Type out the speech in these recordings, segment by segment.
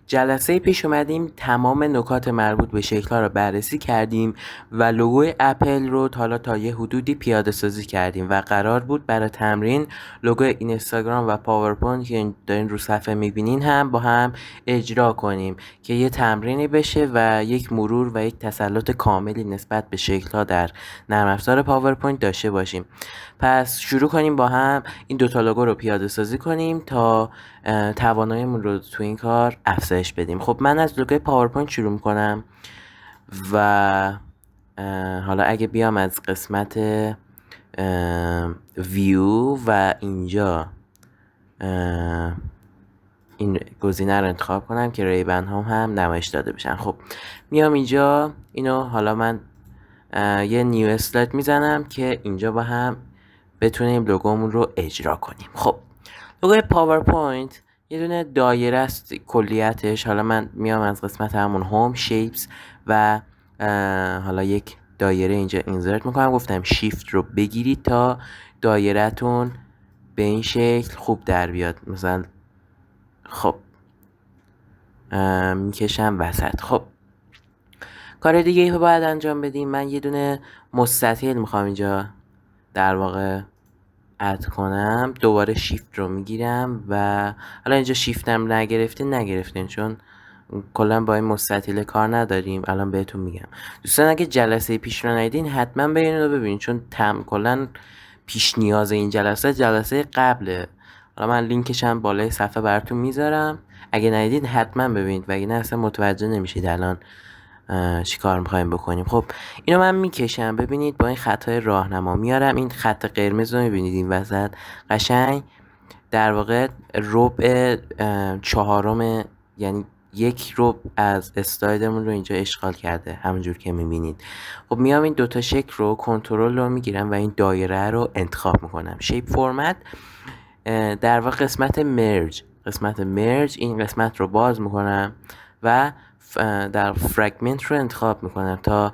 جلسه پیش اومدیم تمام نکات مربوط به شکل‌ها رو بررسی کردیم و لوگوی اپل رو حالا تا یه حدودی پیاده سازی کردیم و قرار بود برای تمرین لوگوی اینستاگرام و پاورپوینت که دارین رو صفحه میبینین هم با هم اجرا کنیم که یه تمرینی بشه و یک مرور و یک تسلط کاملی نسبت به شکل‌ها در نرم افزار پاورپوینت داشته باشیم. پس شروع کنیم با هم این دوتا لوگو رو پیاده سازی کنیم تا تواناییمون رو تو این کار افزایش بدیم. خب من از لوگوی پاورپوینت شروع میکنم و حالا اگه بیام از قسمت ویو و اینجا این گزینه رو انتخاب کنم که ریبن هم نمایش داده بشن. خب میام اینجا اینو حالا من یه نیو اسلاید میزنم که اینجا با هم بتونیم لوگومون رو اجرا کنیم. خب لوگوی پاورپوینت یه دونه دایره است کلیتش. حالا من میام از قسمت همون هوم شیپس و حالا یک دایره اینجا اینسرت میکنم. گفتم شیفت رو بگیرید تا دایرهتون به این شکل خوب در بیاد. مثلا خب میکشم وسط. خب کار دیگه که باید انجام بدیم، من یه دونه مستطیل میخوام اینجا در واقع اد کنم. دوباره شیفت رو میگیرم و حالا اینجا شیفتم نگرفتین چون کلا با این مستطیل کار نداریم. الان بهتون میگم. دوستان اگه جلسه پیش رو ندیدین حتما برین رو ببینین چون کلا پیش نیاز این جلسه قبله. حالا من لینکش هم بالای صفحه براتون میذارم، اگه ندیدین حتما ببینید و اگه نه اصلا متوجه نمیشید الان چی کار میخوایم بکنیم. خب اینو من میکشم. ببینید با این خطای راهنما میارم این خط قرمز رو میبینید این وسط قشنگ در واقع ربع چهارم، یعنی یک ربع از اسلایدمون رو اینجا اشغال کرده همونجور که میبینید. خب میام این دوتا شکل رو کنترل رو میگیرم و این دایره رو انتخاب میکنم. شیپ فرمت در واقع قسمت مرج این قسمت رو باز میکنم و در فرگمنت رو انتخاب میکنم. تا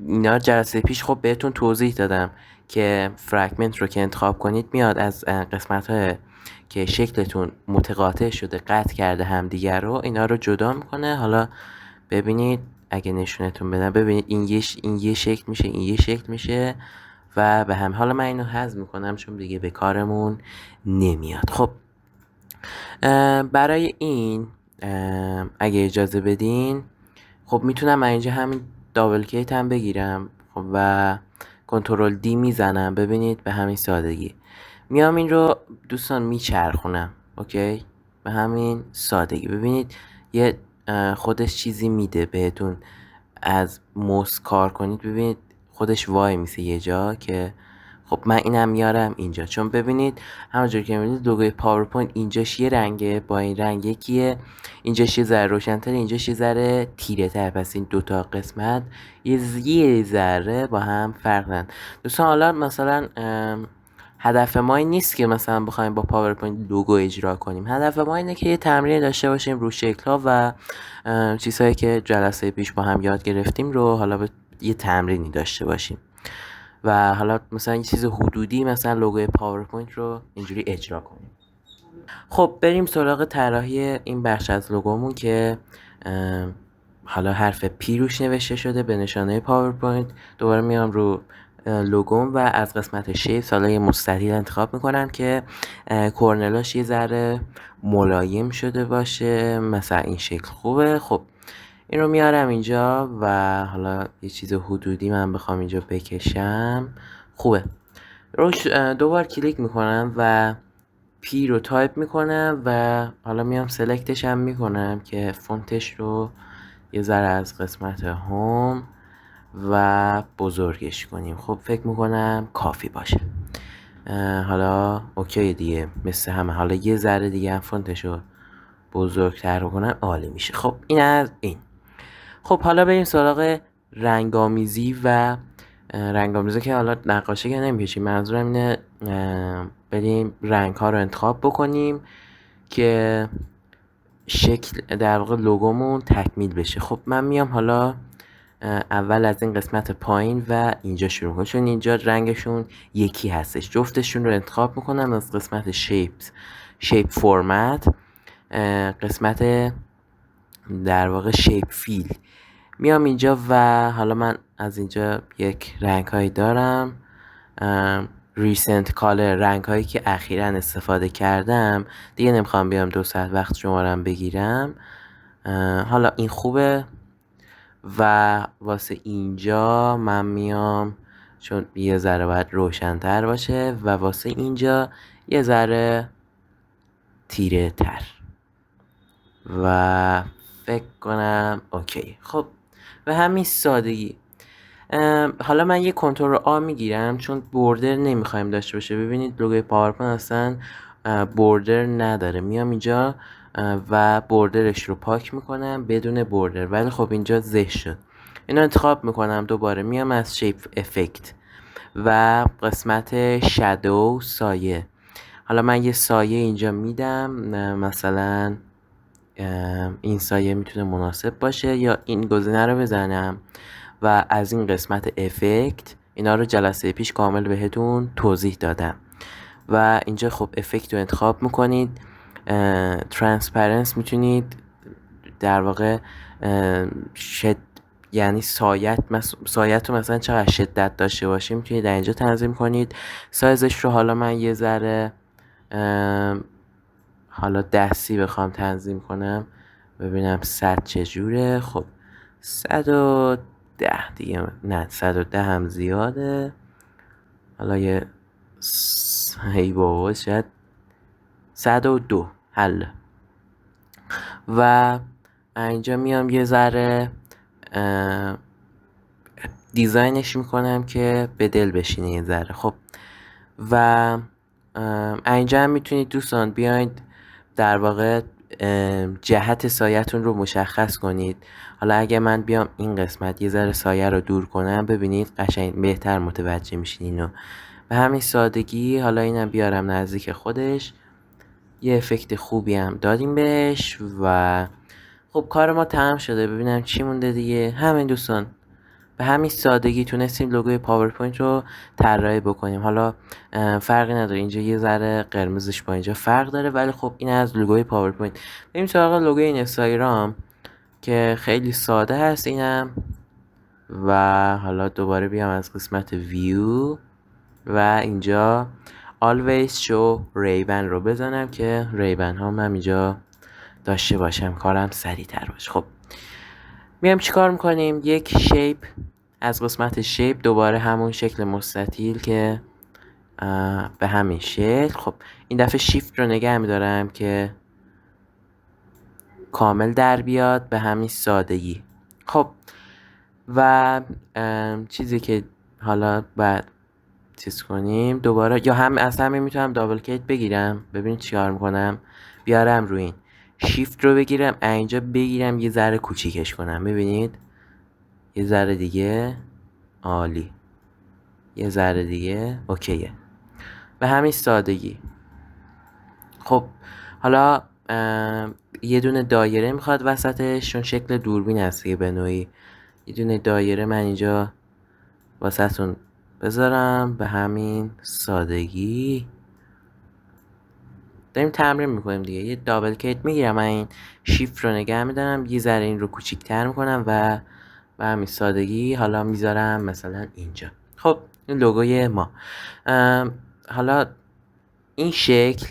اینا جلسه پیش خب بهتون توضیح دادم که فرگمنت رو که انتخاب کنید میاد از قسمت های که شکلتون متقاطع شده قطع کرده همدیگر رو اینا رو جدا میکنه. حالا ببینید اگه نشونتون بدم، ببینید این یه شکل میشه، این یه شکل میشه و به هم. حالا من اینو حذف میکنم چون دیگه به کارمون نمیاد. خب برای این اگه اجازه بدین خب میتونم من اینجا همین دابل کلیک هم بگیرم. خب و کنترل دی میزنم. ببینید به همین سادگی میام این رو دوستان میچرخونم. اوکی به همین سادگی ببینید یه خودش چیزی میده بهتون. از موس کار کنید ببینید خودش وای میسه یه جا که خب من اینم میارم اینجا. چون ببینید همونجور که میبینید لوگوی پاورپوینت اینجاش یه رنگه با این رنگ یکیه، اینجاش یه ذره روشن‌تر اینجاش یه ذره تیره تر. پس این دوتا قسمت یه ذره با هم فرق دارن. دوستان حالا مثلا هدف ما این نیست که مثلا بخوایم با پاورپوینت لوگو اجرا کنیم. هدف ما اینه که یه تمرین داشته باشیم رو شکل‌ها و چیزهایی که جلسه پیش با هم یاد گرفتیم رو حالا به یه تمرینی داشته باشیم و حالا مثلا یه چیز حدودی مثلا لوگوی پاورپوینت رو اینجوری اجرا کنیم. خب بریم سراغ طراحی این بخش از لوگومون که حالا حرف پی روش نوشته شده به نشانه پاورپوینت. دوباره میام رو لوگوم و از قسمت شیپ حالا یه مستطیل انتخاب میکنم که کورنلاش یه ذره ملایم شده باشه. مثلا این شکل خوبه. خب این رو میارم اینجا و حالا یه چیز حدودی من بخوام اینجا بکشم خوبه. روش دوبار کلیک میکنم و پی رو تایپ میکنم و حالا میام سلکتش هم میکنم که فونتش رو یه ذره از قسمت هوم و بزرگش کنیم. خب فکر میکنم کافی باشه. حالا اوکی دیگه مثل همه. حالا یه ذره دیگه هم فونتش رو بزرگتر کنم عالی میشه. خب این از این. خب حالا بریم سراغ رنگامیزی و رنگامیزی که حالا نقاشی که نمیکشیم. منظورم اینه بریم رنگ ها رو انتخاب بکنیم که شکل در واقع لوگومون تکمیل بشه. خب من میام حالا اول از این قسمت پایین و اینجا شروع کنم چون اینجا رنگشون یکی هستش. جفتشون رو انتخاب میکنم از قسمت شیپ فرمت. قسمت در واقع شیپ فیل. میام اینجا و حالا من از اینجا یک رنگ هایی دارم، ریسنت کالر، رنگ هایی که اخیرا استفاده کردم دیگه. نمیخوام بیام 2 ساعت وقت شمارم بگیرم. حالا این خوبه. و واسه اینجا من میام، چون یه ذره باید روشن‌تر باشه، و واسه اینجا یه ذره تیره تر و فکر کنم اوکی. خب به همین سادگی. حالا من یه کنترل آ میگیرم چون بوردر نمیخوایم داشته باشه. ببینید لوگوی پاورپوینت اصلا بوردر نداره. میام اینجا و بوردرش رو پاک میکنم بدون بوردر، ولی خب اینجا زشت شد. اینو انتخاب میکنم. دوباره میام از شیپ افکت و قسمت شادو، سایه. حالا من یه سایه اینجا میدم، مثلا این سایه میتونه مناسب باشه، یا این گزینه رو بزنم و از این قسمت افکت، اینا رو جلسه پیش کامل بهتون توضیح دادم. و اینجا خب افکت رو انتخاب میکنید. ترانسپرنس میتونید در واقع یعنی سایت رو مثلا چقدر شدت داشته باشه میتونید در اینجا تنظیم کنید. سایزش رو حالا من یه ذره حالا 10 بخوام تنظیم کنم، ببینم 100 چجوره. خب 110 دیگه، نه 110 هم زیاده. حالا یه هی بابا شاید 102 حل. و اینجا میام یه ذره دیزاینش میکنم که به دل بشینه یه ذره. خب و اینجا هم میتونید دوستان بیاید در واقع جهت سایتون رو مشخص کنید. حالا اگه من بیام این قسمت یه ذره سایه رو دور کنم، ببینید قشنگ بهتر متوجه میشین اینو. به همین سادگی. حالا اینم بیارم نزدیک خودش، یه افکت خوبی هم دادیم بهش و خب کار ما تمام شده. ببینم چی مونده دیگه. همین دوستان، به همین سادگی تونستیم لوگوی پاورپوینت رو طراحی بکنیم. حالا فرقی نداره، اینجا یه ذره قرمزش با اینجا فرق داره، ولی خب این از لوگوی پاورپوینت. بریم سراغ لوگوی اینستاگرام که خیلی ساده هست اینم. و حالا دوباره بیام از قسمت ویو و اینجا always show ریبن رو بزنم که ریبن ها من اینجا داشته باشم، کارم سریع تر باشه. خب میام چی کار میکنیم؟ یک شیپ، از قسمت شیپ دوباره همون شکل مستطیل که به همین شکل. خب این دفعه شیفت رو نگه میدارم که کامل در بیاد به همین سادگی. خب و چیزی که حالا بعد چیز کنیم دوباره، یا هم از همین میتونم دابل کلیک بگیرم. ببینید چی کار میکنم. بیارم روی این شیفت رو بگیرم، اینجا بگیرم یه ذره کوچیکش کنم. ببینید یه ذره دیگه، عالی. یه ذره دیگه اوکیه به همین سادگی. خب حالا یه دونه دایره میخواد وسطش، چون شکل دوربین هست که به نوعی. یه دونه دایره من اینجا واسهتون بذارم به همین سادگی. داریم تمرین میکنیم دیگه. یه دابل کلیک میگیرم، من این شیفت رو نگه میدارم، یه ذره این رو کوچیک‌تر میکنم و به همین سادگی حالا میذارم مثلا اینجا. خب این لوگوی ما. حالا این شکل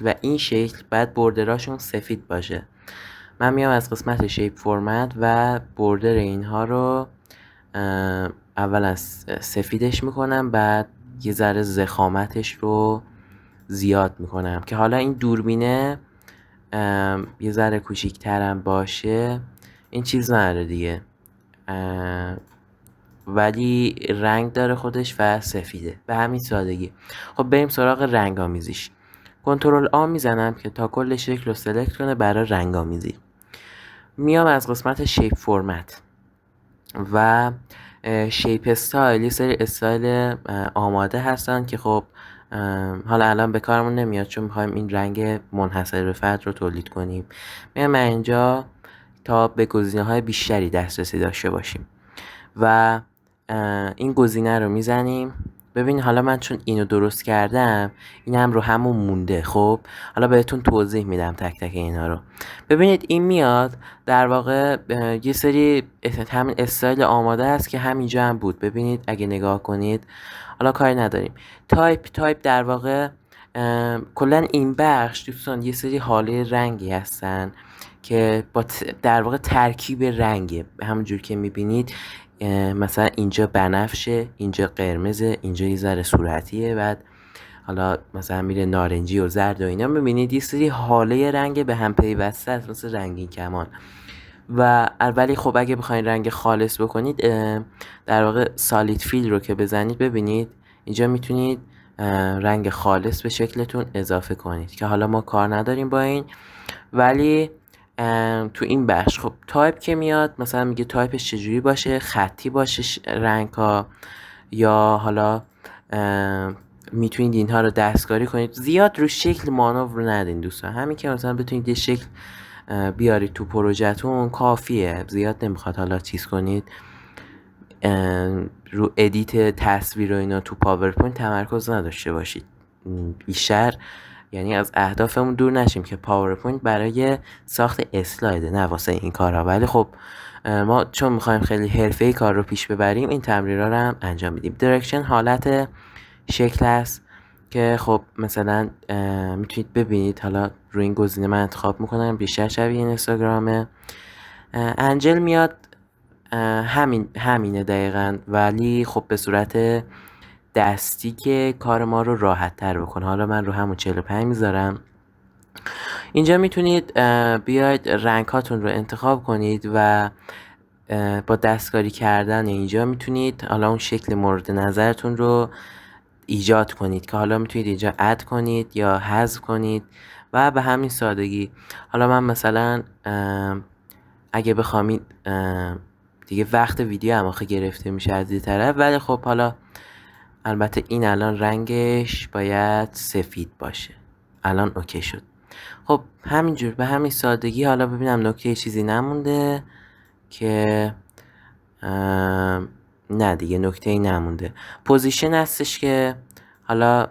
و این شکل باید بوردراشون سفید باشه. من میام از قسمت شیپ فرمت و بوردر اینها رو اول از سفیدش میکنم، بعد یه ذره ضخامتش رو زیاد میکنم که حالا این دوربینه یه ذره کوچیک‌ترم باشه. این چیز نداره دیگه، ولی رنگ داره خودش و سفیده به همین سادگی. خب بریم سراغ رنگ آمیزیش. کنترل آ میزنم که تا کل شکل رو سلکت کنه برای رنگ آمیزی. میام از قسمت شیپ فرمت و شیپ استایل، یه سری استایل آماده هستن که خب حالا الان به کارمون نمیاد چون میخوایم این رنگ منحصر به فرد رو تولید کنیم. میام اینجا تا به گزینه‌های بیشتری دسترسی داشته باشیم و این گزینه رو میزنیم ببین حالا من چون اینو درست کردم اینم رو همون مونده. خب حالا بهتون توضیح میدم تک تک اینا رو. ببینید این میاد در واقع یه سری همین استایل آماده است که همینجا هم بود. ببینید اگه نگاه کنید، حالا کاری نداریم. تایپ در واقع کلا این بخش دوستان یه سری حاله رنگی هستن که با در واقع ترکیب رنگه، همونجور که میبینید مثلا اینجا بنفشه، اینجا قرمزه، اینجا یه ذره صورتیه، بعد حالا مثلا میره نارنجی و زرد و اینا. میبینید یه سری حاله رنگ به هم پیوسته است مثل رنگین کمان. و اولی خب اگه بخواید رنگ خالص بکنید در واقع سالید فیل رو که بزنید ببینید اینجا میتونید رنگ خالص به شکلتون اضافه کنید که حالا ما کار نداریم با این. ولی تو این بخش خب تایپ که میاد مثلا میگه تایپش چجوری باشه، خطی باشه رنگ ها، یا حالا میتونید اینها رو دستکاری کنید. زیاد رو شکل مانور ندین دوستان، همین که مثلا بتونید یه شکل بیارید تو پروژهتون کافیه، زیاد نمیخواد حالا چیز کنید رو ادیت تصویر و اینا تو پاورپوینت تمرکز نداشته باشید بیشتر، یعنی از اهدافمون دور نشیم که پاورپوینت برای ساخت اسلایده نه واسه این کارا. ولی خب ما چون میخوایم خیلی حرفه‌ای کار رو پیش ببریم این تمرین‌ها رو هم انجام میدیم. درکشن حالت شکل است که خب مثلا میتونید ببینید، حالا روی این گزینه من انتخاب میکنم بیشتر شبیه اینستاگرامه. انجل میاد همینه دقیقا، ولی خب به صورت دستی که کار ما رو راحت تر بکنه. حالا من رو همون 45 میذارم. اینجا میتونید بیاید رنگ هاتون رو انتخاب کنید و با دستکاری کردن اینجا میتونید حالا اون شکل مورد نظرتون رو ایجاد کنید که حالا میتونید اینجا اد کنید یا حذف کنید و به همین سادگی. حالا من مثلا اگه بخوامید دیگه وقت ویدیو هم آخه گرفته میشه از این طرف، ولی خب حالا البته این الان رنگش باید سفید باشه. الان اوکی شد. خب همینجور به همین سادگی. حالا ببینم نکته چیزی نمونده که نه دیگه نکته ای نمونده. پوزیشن هستش که حالا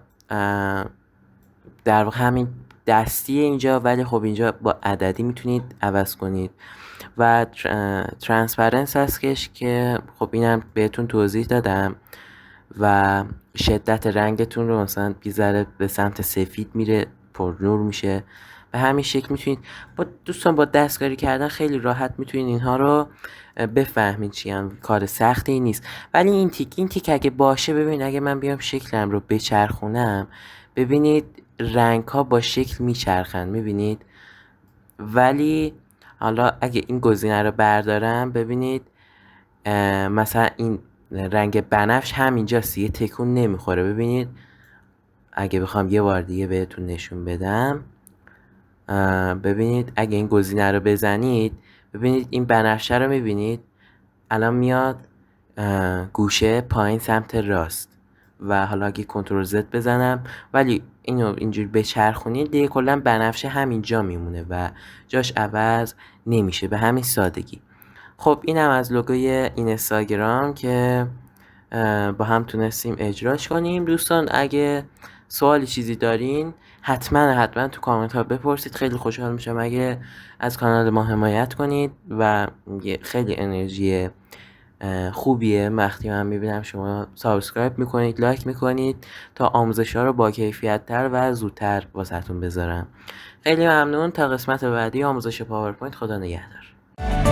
در واقع همین دستی اینجا، ولی خب اینجا با عددی میتونید عوض کنید. و ترانسپرنس هستش که خب اینم بهتون توضیح دادم و شدت رنگتون رو مثلا بیذره به سمت سفید میره، پر نور میشه. به همین شکل میتونید با دوستان با دستکاری کردن خیلی راحت میتونید اینها رو بفهمید چی هم کار سختی نیست. ولی این تیک اگه باشه، ببینید اگه من بیام شکلم رو بچرخونم ببینید رنگ ها با شکل میچرخن، میبینید. ولی حالا اگه این گزینه رو بردارم ببینید مثلا این رنگ بنفش همینجاست یه تکون نمیخوره. ببینید اگه بخوام یه بار دیگه بهتون نشون بدم، ببینید اگه این گزینه رو بزنید ببینید این بنفشه رو میبینید الان میاد گوشه پایین سمت راست. و حالا اگه کنترل زد بزنم ولی اینو اینجوری بچرخونید دیگه کلا بنفشه همینجا میمونه و جاش عوض نمیشه به همین سادگی. خب اینم از لوگوی اینستاگرام که با هم تونستیم اجراش کنیم. دوستان اگه سوالی چیزی دارین حتما تو کامنت ها بپرسید، خیلی خوشحال میشم اگه از کانال ما حمایت کنید و خیلی انرژی خوبیه وقتی من میبینم شما سابسکرایب میکنید، لایک میکنید تا آموزش ها رو با کیفیت تر و زودتر واسهتون بذارم. خیلی ممنون. تا قسمت بعدی آموزش پاورپوینت، خدا نگهدار.